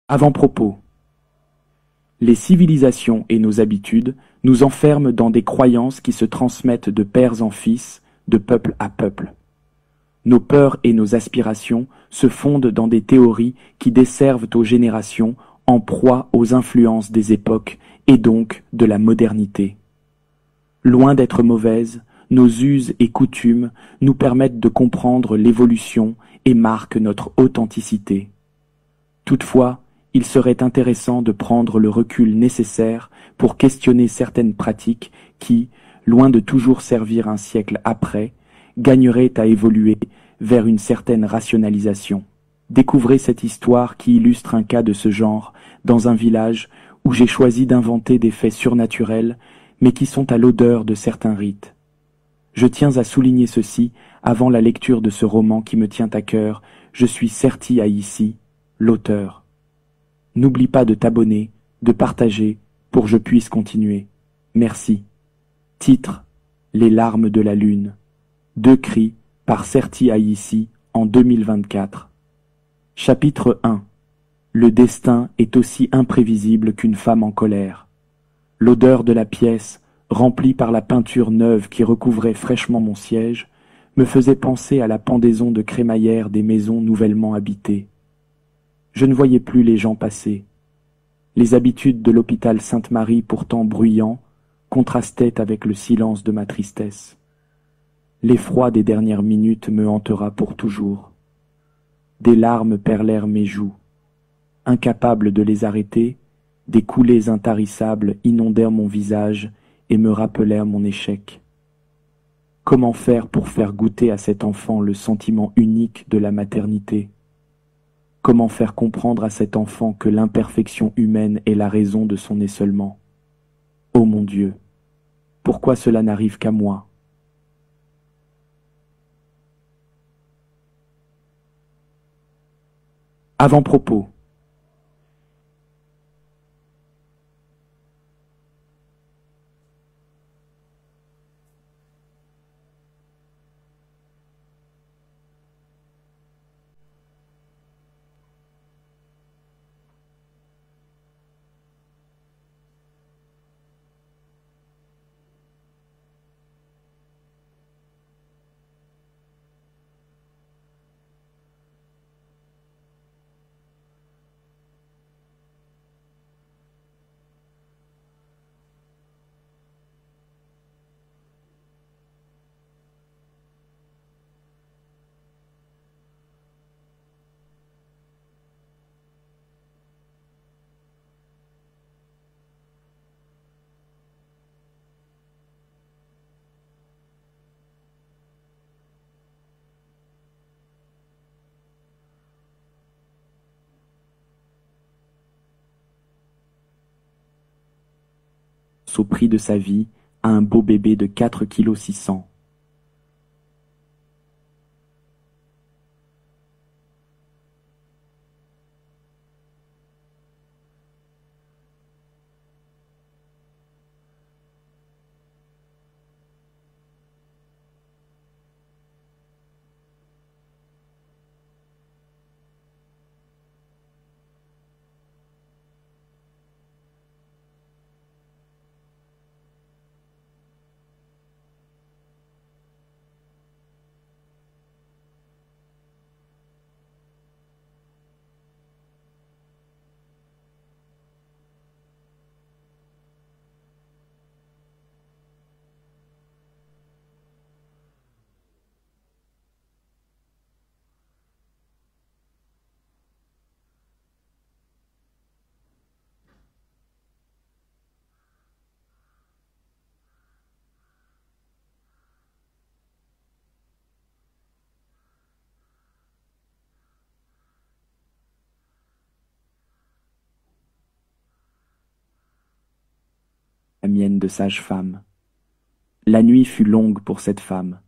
Avant-propos. Les civilisations et nos habitudes nous enferment dans des croyances qui se transmettent de pères en fils, de peuple à peuple. Nos peurs et nos aspirations se fondent dans des théories qui desservent aux générations en proie aux influences des époques et donc de la modernité. Loin d'être mauvaises, nos us et coutumes nous permettent de comprendre l'évolution et marquent notre authenticité. Toutefois, il serait intéressant de prendre le recul nécessaire pour questionner certaines pratiques qui, loin de toujours servir un siècle après, gagneraient à évoluer vers une certaine rationalisation. Découvrez cette histoire qui illustre un cas de ce genre dans un village où j'ai choisi d'inventer des faits surnaturels, mais qui sont à l'odeur de certains rites. Je tiens à souligner ceci avant la lecture de ce roman qui me tient à cœur. Je suis Serti Aïssi, l'auteur. N'oublie pas de t'abonner, de partager, pour que je puisse continuer. Merci. Titre: Les larmes de la lune. 2 cris, par Serti Aïssi, en 2024. Chapitre 1. Le destin est aussi imprévisible qu'une femme en colère. L'odeur de la pièce, remplie par la peinture neuve qui recouvrait fraîchement mon siège, me faisait penser à la pendaison de crémaillère des maisons nouvellement habitées. Je ne voyais plus les gens passer. Les habitudes de l'hôpital Sainte-Marie, pourtant bruyant, contrastaient avec le silence de ma tristesse. L'effroi des dernières minutes me hantera pour toujours. Des larmes perlèrent mes joues. Incapable de les arrêter, des coulées intarissables inondèrent mon visage et me rappelèrent mon échec. Comment faire pour faire goûter à cet enfant le sentiment unique de la maternité? Comment faire comprendre à cet enfant que l'imperfection humaine est la raison de son essolement? Ô mon Dieu, pourquoi cela n'arrive qu'à moi? Avant-propos. Au prix de sa vie à un beau bébé de 4,6 kg. La mienne de sage-femme. La nuit fut longue pour cette femme,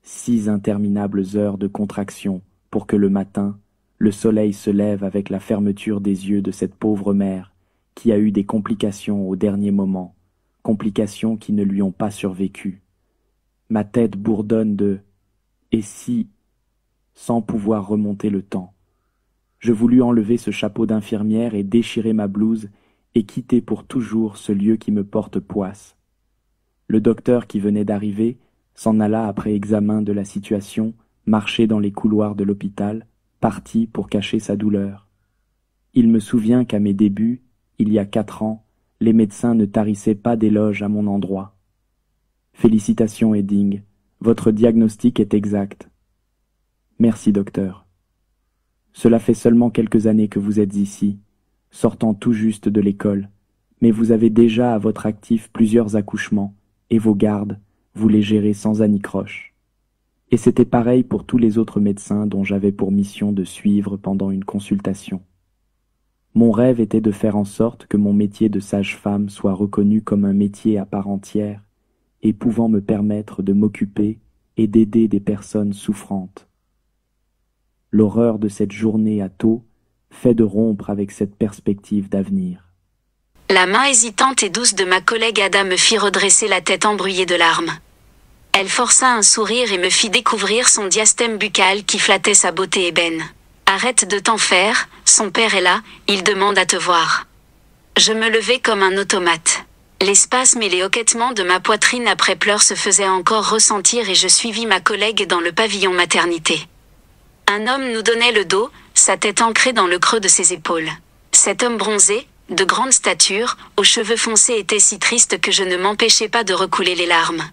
6 interminables heures de contraction pour que le matin, le soleil se lève avec la fermeture des yeux de cette pauvre mère qui a eu des complications au dernier moment, complications qui ne lui ont pas survécu. Ma tête bourdonne de « et si » sans pouvoir remonter le temps. je voulus enlever ce chapeau d'infirmière et déchirer ma blouse et quitter pour toujours ce lieu qui me porte poisse. Le docteur qui venait d'arriver s'en alla après examen de la situation, marcher dans les couloirs de l'hôpital, parti pour cacher sa douleur. Il me souvient qu'à mes débuts, il y a 4 ans, les médecins ne tarissaient pas d'éloges à mon endroit. Félicitations, Edding, votre diagnostic est exact. Merci, docteur. Cela fait seulement quelques années que vous êtes ici, sortant tout juste de l'école, mais vous avez déjà à votre actif plusieurs accouchements, et vos gardes, vous les gérez sans anicroche. Et c'était pareil pour tous les autres médecins dont j'avais pour mission de suivre pendant une consultation. Mon rêve était de faire en sorte que mon métier de sage-femme soit reconnu comme un métier à part entière et pouvant me permettre de m'occuper et d'aider des personnes souffrantes. L'horreur de cette journée à Thau fait de rompre avec cette perspective d'avenir. La main hésitante et douce de ma collègue Ada me fit redresser la tête embrouillée de larmes. Elle força un sourire et me fit découvrir son diastème buccal qui flattait sa beauté ébène. « Arrête de t'en faire, son père est là, il demande à te voir. » Je me levai comme un automate. Les spasmes et les hoquetements de ma poitrine après pleurs se faisaient encore ressentir et je suivis ma collègue dans le pavillon maternité. Un homme nous donnait le dos, sa tête ancrée dans le creux de ses épaules. Cet homme bronzé, de grande stature, aux cheveux foncés était si triste que je ne m'empêchai pas de recouler les larmes.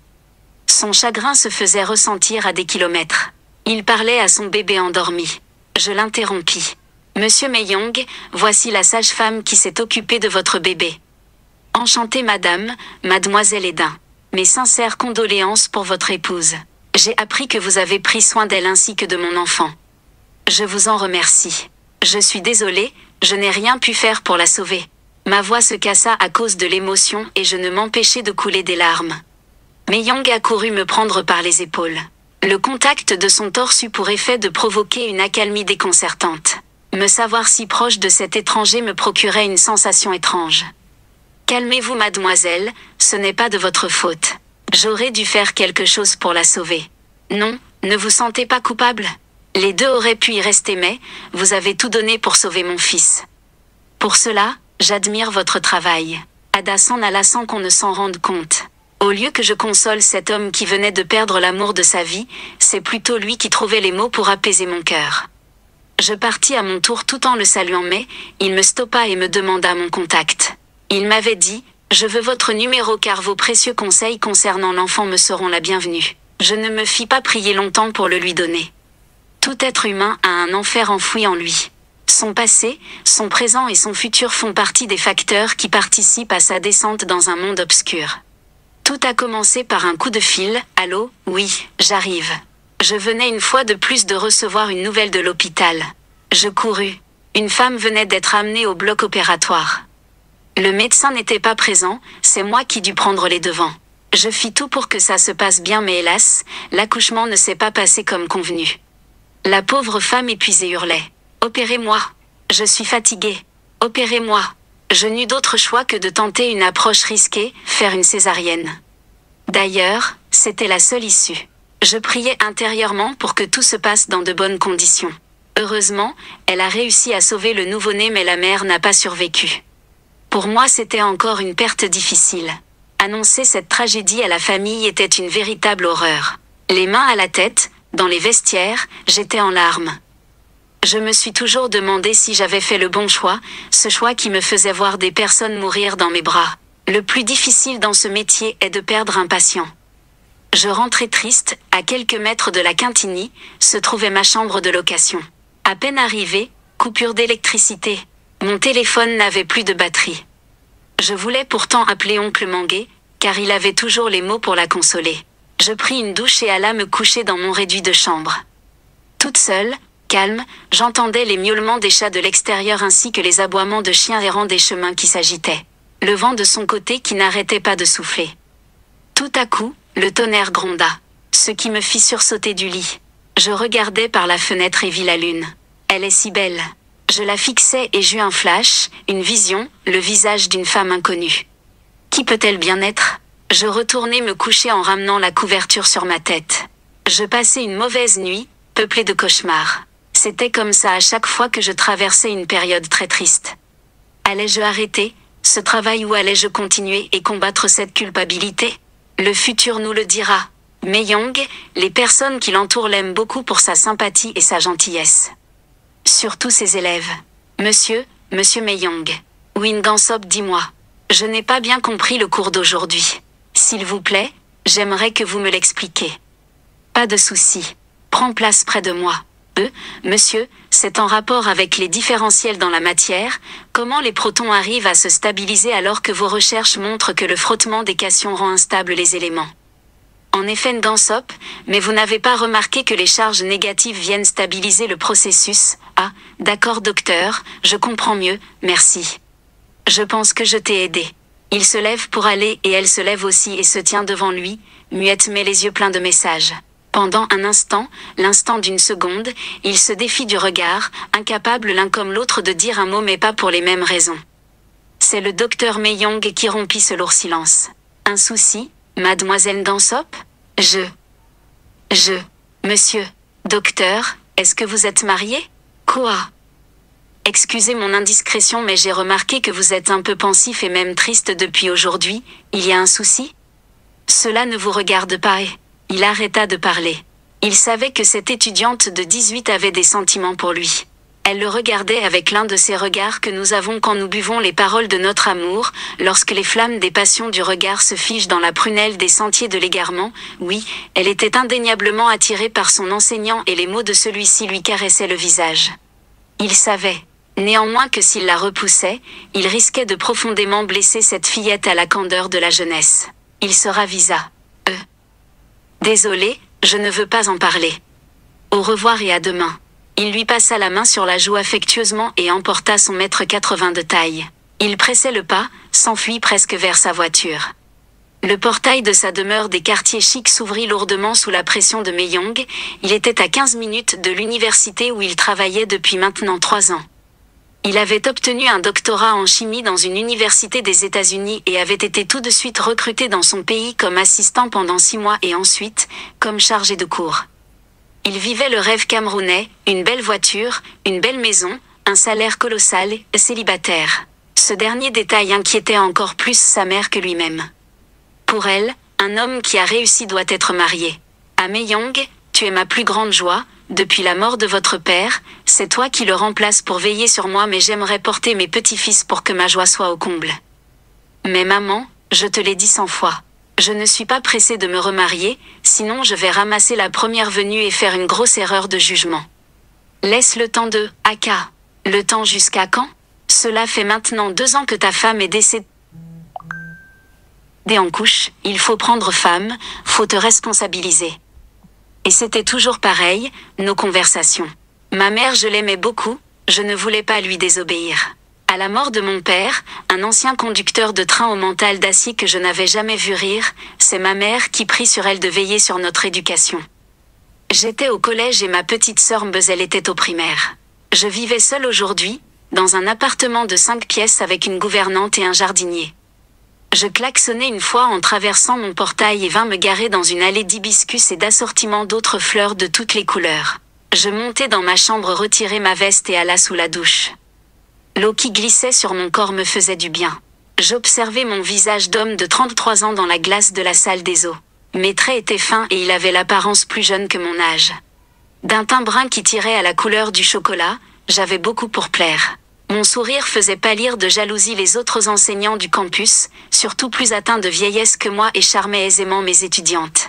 Son chagrin se faisait ressentir à des kilomètres. Il parlait à son bébé endormi. Je l'interrompis. « Monsieur Meiyong, voici la sage-femme qui s'est occupée de votre bébé. » « Enchantée madame, mademoiselle Edin. Mes sincères condoléances pour votre épouse. J'ai appris que vous avez pris soin d'elle ainsi que de mon enfant. Je vous en remercie. Je suis désolée, je n'ai rien pu faire pour la sauver. » Ma voix se cassa à cause de l'émotion et je ne m'empêchai de couler des larmes. Meiyong accourut me prendre par les épaules. Le contact de son torse eut pour effet de provoquer une accalmie déconcertante. Me savoir si proche de cet étranger me procurait une sensation étrange. « Calmez-vous mademoiselle, ce n'est pas de votre faute. J'aurais dû faire quelque chose pour la sauver. Non, ne vous sentez pas coupable? Les deux auraient pu y rester mais, vous avez tout donné pour sauver mon fils. Pour cela, j'admire votre travail. » Ada s'en alla sans qu'on ne s'en rende compte. Au lieu que je console cet homme qui venait de perdre l'amour de sa vie, c'est plutôt lui qui trouvait les mots pour apaiser mon cœur. Je partis à mon tour tout en le saluant mais, il me stoppa et me demanda mon contact. Il m'avait dit « Je veux votre numéro car vos précieux conseils concernant l'enfant me seront la bienvenue. » Je ne me fis pas prier longtemps pour le lui donner. Tout être humain a un enfer enfoui en lui. Son passé, son présent et son futur font partie des facteurs qui participent à sa descente dans un monde obscur. Tout a commencé par un coup de fil. « Allô, oui, j'arrive. » Je venais une fois de plus de recevoir une nouvelle de l'hôpital. Je courus. Une femme venait d'être amenée au bloc opératoire. Le médecin n'était pas présent, c'est moi qui dus prendre les devants. Je fis tout pour que ça se passe bien mais hélas, l'accouchement ne s'est pas passé comme convenu. La pauvre femme épuisée hurlait. « Opérez-moi. Je suis fatiguée. Opérez-moi. » Je n'eus d'autre choix que de tenter une approche risquée, faire une césarienne. D'ailleurs, c'était la seule issue. Je priais intérieurement pour que tout se passe dans de bonnes conditions. Heureusement, elle a réussi à sauver le nouveau-né mais la mère n'a pas survécu. Pour moi c'était encore une perte difficile. Annoncer cette tragédie à la famille était une véritable horreur. Les mains à la tête, dans les vestiaires, j'étais en larmes. Je me suis toujours demandé si j'avais fait le bon choix, ce choix qui me faisait voir des personnes mourir dans mes bras. Le plus difficile dans ce métier est de perdre un patient. Je rentrais triste, à quelques mètres de la Quintigny, se trouvait ma chambre de location. À peine arrivée, coupure d'électricité. Mon téléphone n'avait plus de batterie. Je voulais pourtant appeler oncle Manguet, car il avait toujours les mots pour la consoler. Je pris une douche et alla me coucher dans mon réduit de chambre. Toute seule, calme, j'entendais les miaulements des chats de l'extérieur ainsi que les aboiements de chiens errants des chemins qui s'agitaient. Le vent de son côté qui n'arrêtait pas de souffler. Tout à coup, le tonnerre gronda, ce qui me fit sursauter du lit. Je regardais par la fenêtre et vis la lune. Elle est si belle. Je la fixais et j'eus un flash, une vision, le visage d'une femme inconnue. Qui peut-elle bien être? Je retournai me coucher en ramenant la couverture sur ma tête. Je passai une mauvaise nuit, peuplée de cauchemars. C'était comme ça à chaque fois que je traversais une période très triste. Allais-je arrêter ce travail ou allais-je continuer et combattre cette culpabilité? Le futur nous le dira. Mei-Yong, les personnes qui l'entourent l'aiment beaucoup pour sa sympathie et sa gentillesse. Surtout ses élèves. Monsieur Mei-Yong. Win Gansop, dis-moi. Je n'ai pas bien compris le cours d'aujourd'hui. S'il vous plaît, j'aimerais que vous me l'expliquiez. Pas de souci. Prends place près de moi. Monsieur, c'est en rapport avec les différentiels dans la matière, comment les protons arrivent à se stabiliser alors que vos recherches montrent que le frottement des cations rend instables les éléments. En effet, Gansop, mais vous n'avez pas remarqué que les charges négatives viennent stabiliser le processus? Ah, d'accord docteur, je comprends mieux, merci. Je pense que je t'ai aidé. Il se lève pour aller et elle se lève aussi et se tient devant lui, muette mais les yeux pleins de messages. Pendant un instant, l'instant d'une seconde, ils se défient du regard, incapables l'un comme l'autre de dire un mot mais pas pour les mêmes raisons. C'est le docteur Mei-Yong qui rompit ce lourd silence. Un souci, mademoiselle Gansop? Monsieur, docteur, est-ce que vous êtes marié? Quoi? Excusez mon indiscrétion mais j'ai remarqué que vous êtes un peu pensif et même triste depuis aujourd'hui, il y a un souci? Cela ne vous regarde pas et... Il arrêta de parler. Il savait que cette étudiante de 18 avait des sentiments pour lui. Elle le regardait avec l'un de ces regards que nous avons quand nous buvons les paroles de notre amour, lorsque les flammes des passions du regard se figent dans la prunelle des sentiers de l'égarement. Oui, elle était indéniablement attirée par son enseignant et les mots de celui-ci lui caressaient le visage. Il savait, néanmoins, que s'il la repoussait, il risquait de profondément blesser cette fillette à la candeur de la jeunesse. Il se ravisa. Désolé, je ne veux pas en parler. Au revoir et à demain. Il lui passa la main sur la joue affectueusement et emporta son mètre 80 de taille. Il pressait le pas, s'enfuit presque vers sa voiture. Le portail de sa demeure des quartiers chics s'ouvrit lourdement sous la pression de Mei-Yong. Il était à 15 minutes de l'université où il travaillait depuis maintenant 3 ans. Il avait obtenu un doctorat en chimie dans une université des États-Unis et avait été tout de suite recruté dans son pays comme assistant pendant 6 mois et ensuite, comme chargé de cours. Il vivait le rêve camerounais, une belle voiture, une belle maison, un salaire colossal, célibataire. Ce dernier détail inquiétait encore plus sa mère que lui-même. Pour elle, un homme qui a réussi doit être marié. À Mei-Yong, tu es ma plus grande joie. Depuis la mort de votre père, c'est toi qui le remplaces pour veiller sur moi mais j'aimerais porter mes petits-fils pour que ma joie soit au comble. Mais maman, je te l'ai dit 100 fois. Je ne suis pas pressée de me remarier, sinon je vais ramasser la première venue et faire une grosse erreur de jugement. Laisse le temps de Aka. Le temps jusqu'à quand? Cela fait maintenant 2 ans que ta femme est décédée en couche, il faut prendre femme, faut te responsabiliser. Et c'était toujours pareil, nos conversations. Ma mère, je l'aimais beaucoup, je ne voulais pas lui désobéir. À la mort de mon père, un ancien conducteur de train au mental d'acier que je n'avais jamais vu rire, c'est ma mère qui prit sur elle de veiller sur notre éducation. J'étais au collège et ma petite sœur Mbeuzel était au primaire. Je vivais seule aujourd'hui, dans un appartement de 5 pièces avec une gouvernante et un jardinier. Je klaxonnai une fois en traversant mon portail et vins me garer dans une allée d'hibiscus et d'assortiments d'autres fleurs de toutes les couleurs. Je montai dans ma chambre retirer ma veste et alla sous la douche. L'eau qui glissait sur mon corps me faisait du bien. J'observais mon visage d'homme de 33 ans dans la glace de la salle des eaux. Mes traits étaient fins et il avait l'apparence plus jeune que mon âge. D'un teint brun qui tirait à la couleur du chocolat, j'avais beaucoup pour plaire. Mon sourire faisait pâlir de jalousie les autres enseignants du campus, surtout plus atteints de vieillesse que moi et charmait aisément mes étudiantes.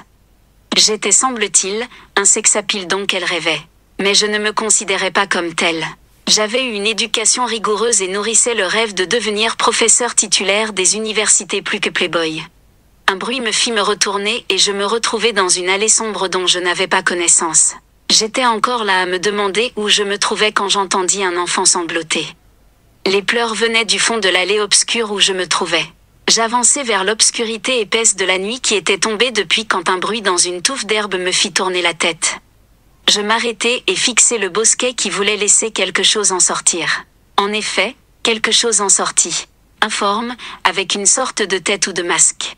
J'étais, semble-t-il, un sex-appeal dont qu'elle rêvait. Mais je ne me considérais pas comme telle. J'avais eu une éducation rigoureuse et nourrissais le rêve de devenir professeur titulaire des universités plus que playboy. Un bruit me fit me retourner et je me retrouvai dans une allée sombre dont je n'avais pas connaissance. J'étais encore là à me demander où je me trouvais quand j'entendis un enfant sangloter. Les pleurs venaient du fond de l'allée obscure où je me trouvais. J'avançai vers l'obscurité épaisse de la nuit qui était tombée depuis quand un bruit dans une touffe d'herbe me fit tourner la tête. Je m'arrêtai et fixai le bosquet qui voulait laisser quelque chose en sortir. En effet, quelque chose en sortit. Informe, avec une sorte de tête ou de masque.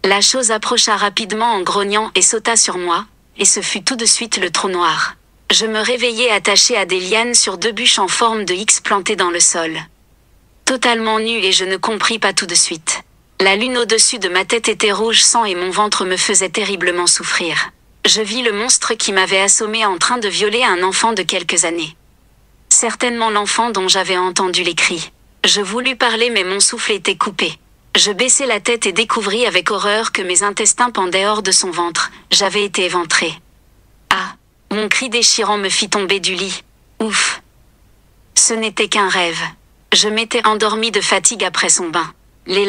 La chose approcha rapidement en grognant et sauta sur moi, et ce fut tout de suite le trou noir. Je me réveillai attaché à des lianes sur 2 bûches en forme de X plantées dans le sol. Totalement nue et je ne compris pas tout de suite. La lune au-dessus de ma tête était rouge sang et mon ventre me faisait terriblement souffrir. Je vis le monstre qui m'avait assommé en train de violer un enfant de quelques années. Certainement l'enfant dont j'avais entendu les cris. Je voulus parler mais mon souffle était coupé. Je baissai la tête et découvris avec horreur que mes intestins pendaient hors de son ventre. J'avais été éventrée. Ah! Mon cri déchirant me fit tomber du lit. Ouf! Ce n'était qu'un rêve. Je m'étais endormie de fatigue après son bain. Les